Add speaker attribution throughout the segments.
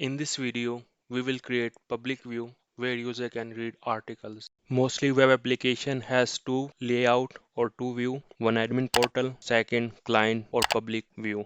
Speaker 1: In this video, we will create public view where user can read articles. Mostly web application has two layout or two view, one admin portal, second client or public view.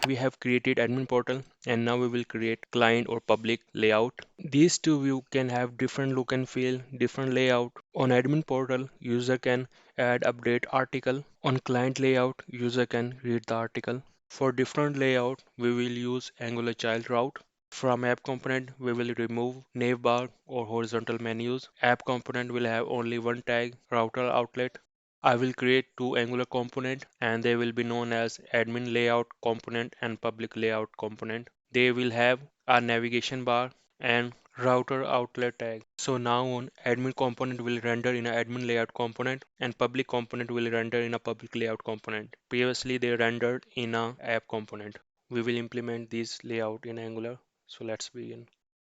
Speaker 1: We have created admin portal and now we will create client or public layout. These two view can have different look and feel, different layout. On admin portal, user can add update article. On client layout, user can read the article. For different layout, we will use Angular child route. From app component, we will remove navbar or horizontal menus. App component will have only one tag, router outlet. I will create two Angular component and they will be known as admin layout component and public layout component. They will have a navigation bar and router outlet tag. So now on admin component will render in a admin layout component and public component will render in a public layout component. Previously they rendered in a app component. We will implement this layout in Angular. So let's begin.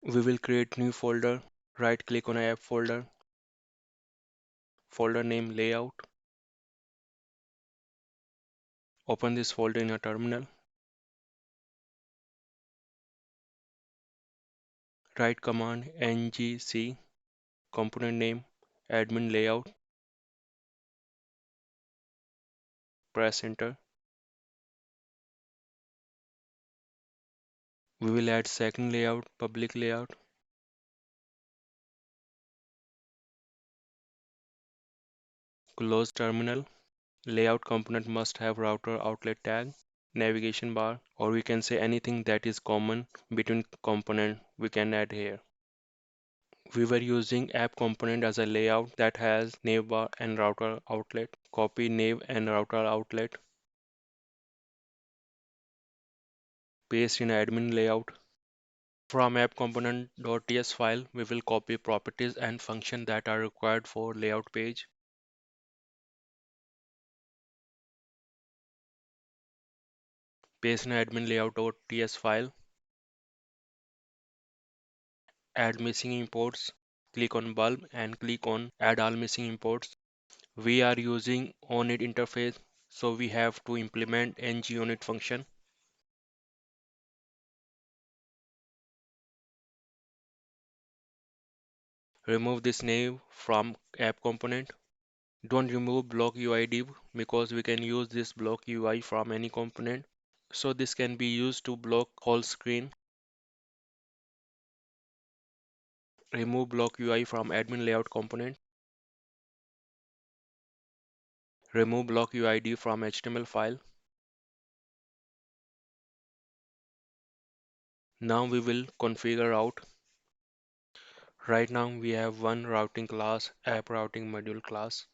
Speaker 1: We will create new folder, right click on app folder, folder name layout. Open this folder in a terminal. Write command ngc component name admin layout. Press enter. We will add second layout, public layout. Close terminal. Layout component must have router outlet tag, navigation bar, or we can say anything that is common between component we can add here. We were using app component as a layout that has navbar and router outlet. Copy nav and router outlet. Paste in admin layout. From app component.ts file, we will copy properties and functions that are required for layout page. Paste in admin layout.ts file. Add missing imports. Click on bulb and click on add all missing imports. We are using onIt interface, so we have to implement ng-onIt function. Remove this nav from app component. Don't remove block UI div because we can use this block UI from any component. So this can be used to block whole screen. Remove block UI from admin layout component. Remove block UID from HTML file. Now we will configure route. Right now we have one routing class, app routing module class.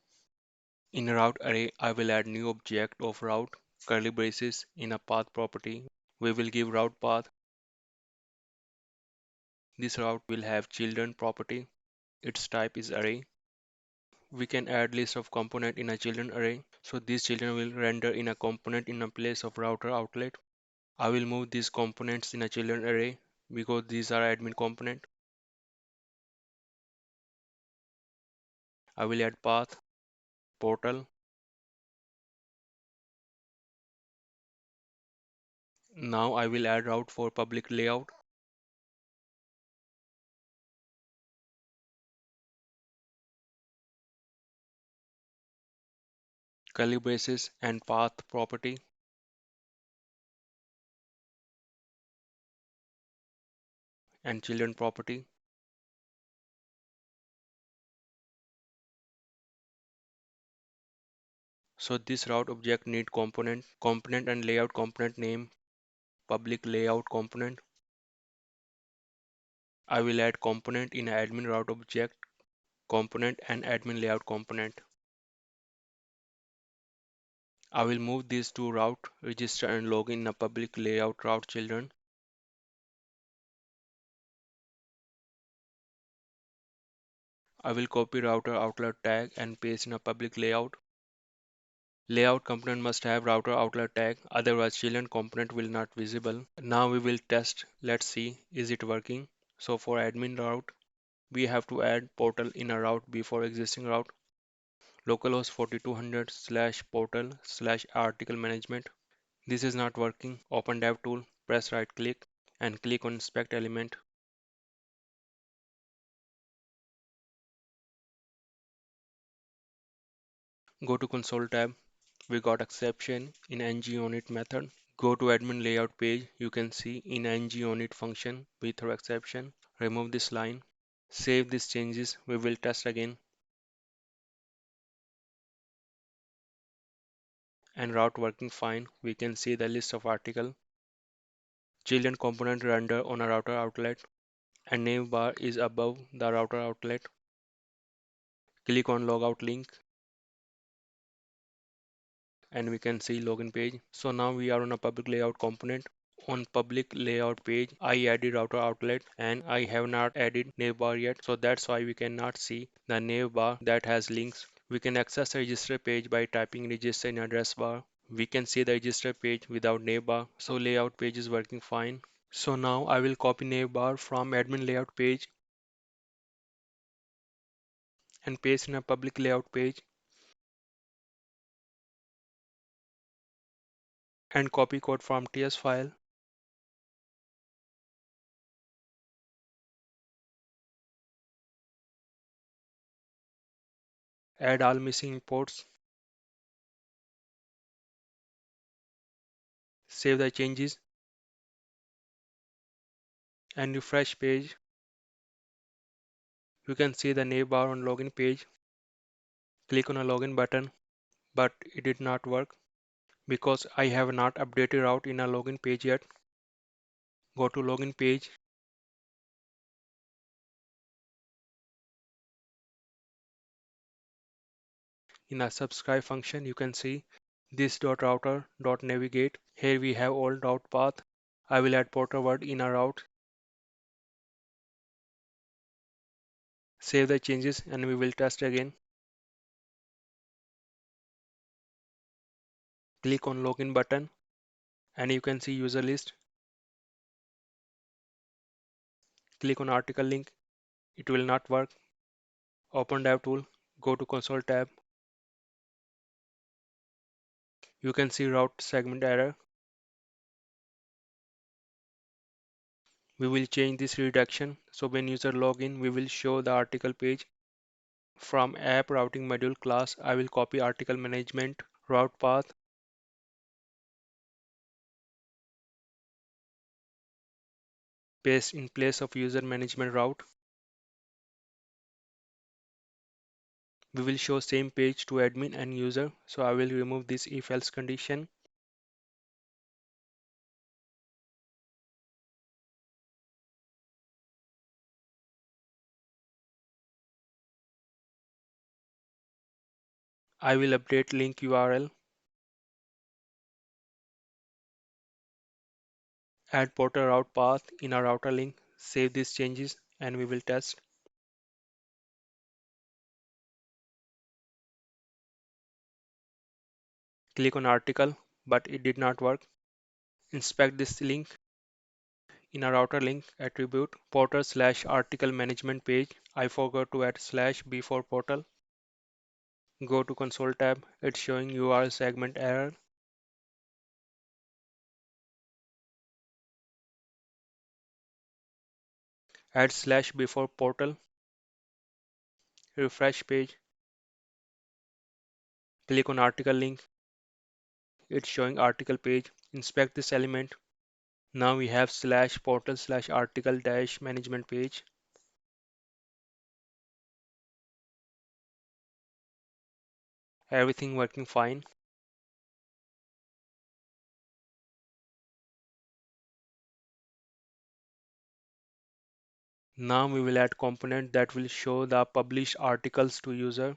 Speaker 1: In a route array, I will add new object of route, curly braces in a path property. We will give route path. This route will have children property. Its type is array. We can add list of component in a children array. So these children will render in a component in a place of router outlet. I will move these components in a children array because these are admin component. I will add path, portal. Now I will add route for public layout. Curly braces and path property. And children property. So this route object need component and layout component name, public layout component. I will add component in admin route object, component and admin layout component. I will move these to route, register and login in a public layout route children. I will copy router outlet tag and paste in a public layout. Layout component must have router outlet tag, otherwise children component will not visible. Now we will test. Let's see, is it working? So for admin route, we have to add portal in a route before existing route. Localhost 4200/portal/article management. This is not working. Open DevTool, press right click and click on inspect element. Go to console tab. We got exception in ngOnIt method. Go to admin layout page. You can see in ngOnIt function we throw exception. Remove this line. Save these changes. We will test again. And route working fine. We can see the list of article. Children component render on a router outlet. And name bar is above the router outlet. Click on logout link and we can see login page. So now we are on a public layout component. On public layout page, I added router outlet and I have not added navbar yet. So that's why we cannot see the navbar that has links. We can access the register page by typing register in address bar. We can see the register page without navbar. So layout page is working fine. So now I will copy navbar from admin layout page and paste in a public layout page and copy code from TS file. Add all missing imports. Save the changes and refresh page. You can see the navbar on login page. Click on a login button, but it did not work because I have not updated route in a login page yet. Go to login page. In a subscribe function, you can see this.router.navigate. Here we have old route path. I will add porter word in a route. Save the changes and we will test again. Click on login button and you can see user list. Click on article link. It will not work. Open DevTool. Go to console tab. You can see route segment error. We will change this redirection. So when user login, we will show the article page. From app routing module class, I will copy article management route path. Paste in place of user management route. We will show same page to admin and user. So I will remove this if else condition. I will update link URL. Add porter route path in our router link. Save these changes and we will test. Click on article, but it did not work. Inspect this link. In a router link attribute portal slash article management page, I forgot to add slash before portal. Go to console tab. It's showing URL segment error. Add slash before portal. Refresh page. Click on article link. It's showing article page. Inspect this element. Now we have slash portal slash article dash management page. Everything working fine. Now we will add component that will show the published articles to user.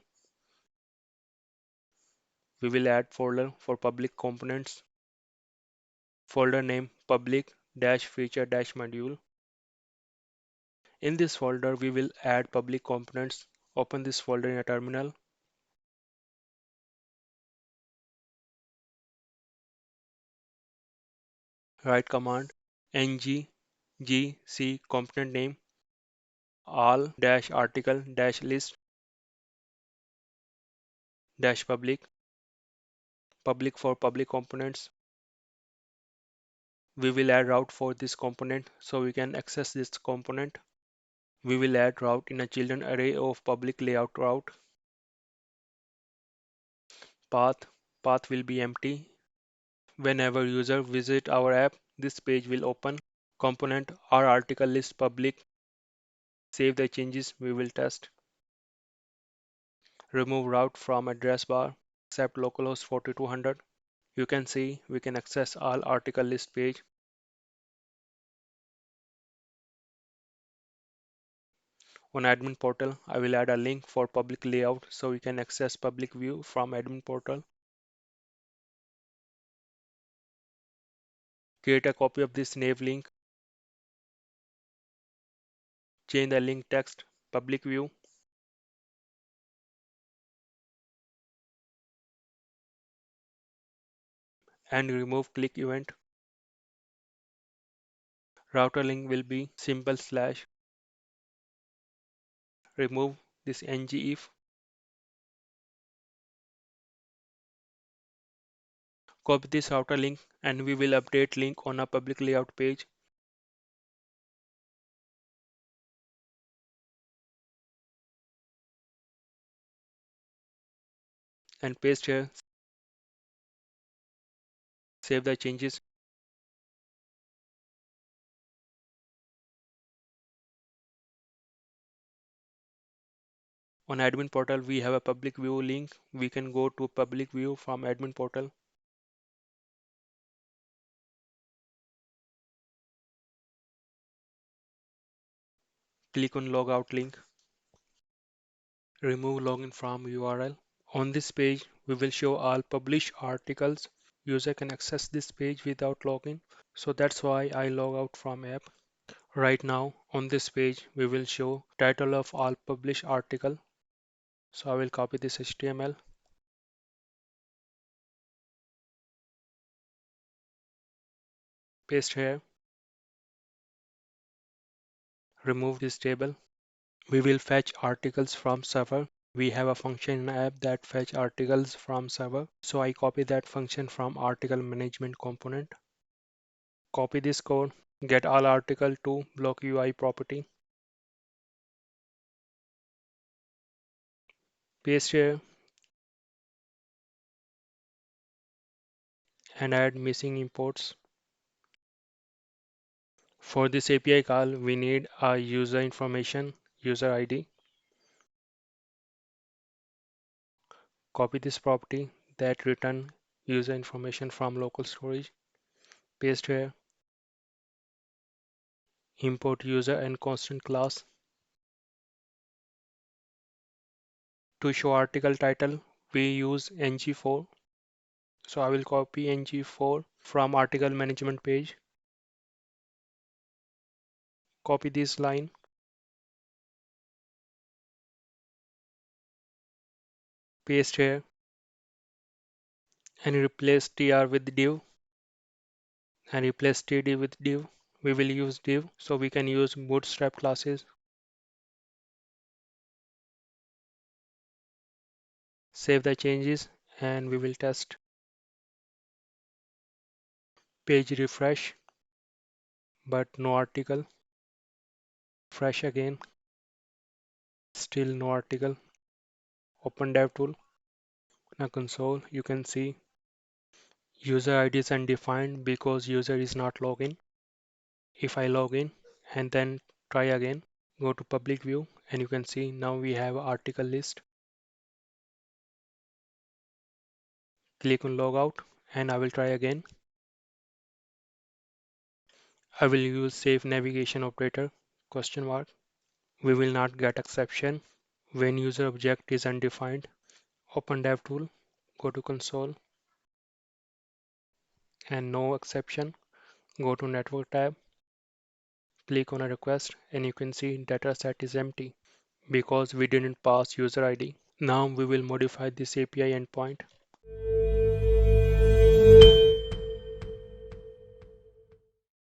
Speaker 1: We will add folder for public components. Folder name public dash feature dash module. In this folder, we will add public components. Open this folder in a terminal. Write command ng gc component name all dash article dash list dash public for public components. We will add route for this component so we can access this component. We will add route in a children array of public layout route. Path will be empty. Whenever user visit our app, this page will open. Component our article list public. Save the changes we will test. Remove route from address bar except localhost 4200. You can see we can access all article list page. On admin portal, I will add a link for public layout so we can access public view from admin portal. Create a copy of this nav link. Change the link text public view. And remove click event. Router link will be simple slash. Remove this ng if. Copy this router link and we will update link on a public layout page. And paste here. Save the changes. On admin portal, we have a public view link. We can go to public view from admin portal. Click on logout link. Remove login from URL. On this page, we will show all published articles. User can access this page without login. So that's why I log out from app. Right now on this page, we will show title of all published article. So I will copy this HTML, paste here, remove this table. We will fetch articles from server. We have a function in app that fetch articles from server. So I copy that function from article management component. Copy this code, get all article to block UI property. Paste here and add missing imports. For this API call, we need a user information, user ID. Copy this property that return user information from local storage. Paste here. Import user and constant class. To show article title, we use ng4. So I will copy ng4 from article management page. Copy this line. Paste here. And replace tr with div. And replace td with div. We will use div so we can use Bootstrap classes. Save the changes and we will test. Page refresh, but no article. Refresh again, still no article. Open DevTool. Now console, you can see user ID is undefined because user is not logged in. If I log in and then try again, go to public view and you can see now we have article list. Click on logout and I will try again. I will use safe navigation operator, question mark. We will not get exception when user object is undefined. Open DevTool, go to console and no exception. Go to network tab, click on a request and you can see dataset is empty because we didn't pass user ID. Now we will modify this API endpoint.